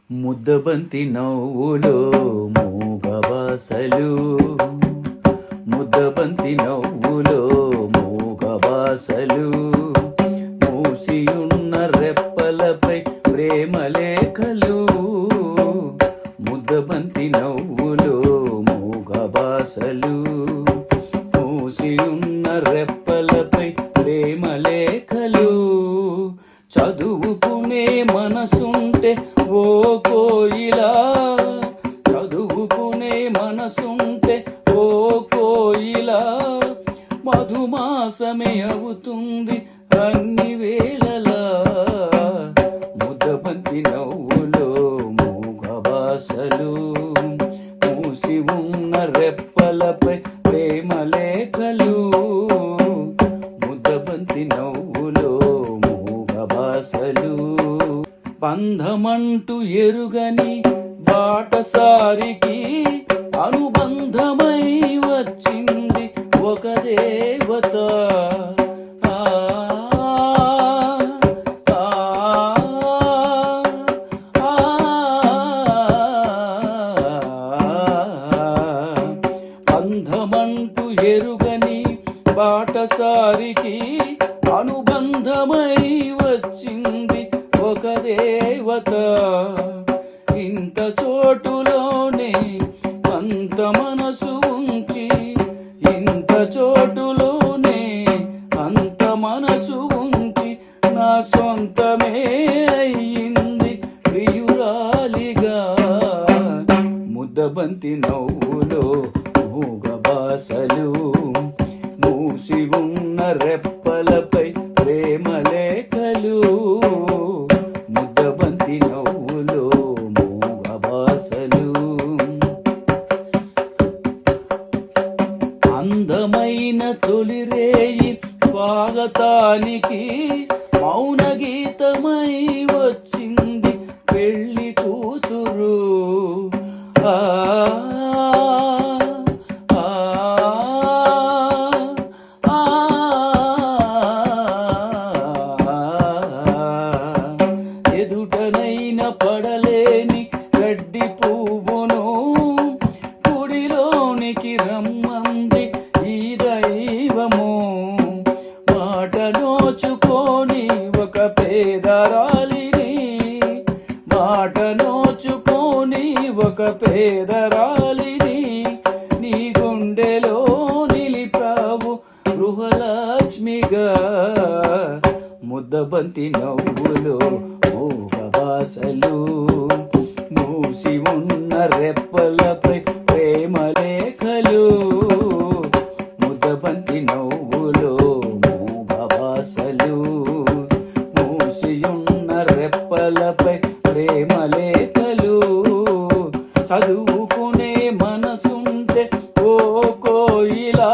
ముద్దబంతి నవ్వులో మూగవాసలు, ముద్దబంతి నవ్వులో మూగవాసలు, మూసియున్న రెప్పలపై ప్రేమలేఖలు. ముద్దబంతి నవ్వులో మూగవాసలు, మూసియున్న రెప్పలపై ప్రేమలేఖలు. చదువుకునే మనసుంటే ఓ కోయిలా, చదువుకునే మనసుంటే ఓ కోయిలా, మధుమాసమే అవుతుంది అన్ని వేళలా. ముద్దబంతి నవ్వులో మూగవాసలు, మూసి ఉన్న రెప్పలపై ప్రేమలేఖలు. ముద్దబంతి నవ్వులో మూగవాసలు. బంధమంటూ ఎరుగని బాటసారికి అనుబంధమై వచ్చింది ఒక దేవత. బంధమంటూ ఎరుగని బాటసారికి అనుబంధమై వచ్చింది ఒక దేవత. ఇంత చోటులోనే అంత మనసు ఉంచి, ఇంత చోటులోనే అంత మనసు ఉంచి, నా సొంతమే అయ్యింది ప్రియురాలిగా. ముద్దబంతి నవ్వులో మూగవాసలు, మూసి ఉన్న రెప్పలపై ప్రేమలేఖలు. ముద్దబంతి నవ్వులో మూగవాసలు. అందమైన తొలిరేయి స్వాగతానికి మౌన గీతమై వచ్చింది పెళ్లి కూతురు. ఎదుటనైన పడలేని గడ్డి పువ్వును గుడిలోనికి రమ్మంది ఈ దైవము. మాట నోచుకొని ఒక పేదరాలిని, మాట నోచుకొని ఒక పేదరాలిని నీ గుండెలో నిలిపావు గృహలక్ష్మిగా. ముద్దబంతి నవ్వులో మూగవాసలు, మూసి ఉన్న రెప్పలపై ప్రేమలేఖలు. ముద్దబంతి నవ్వులో మూగవాసలు, మూసి ఉన్న రెప్పలపై ప్రేమలేఖలు. చదువుకునే మనసుంటే ఓ కోయిలా,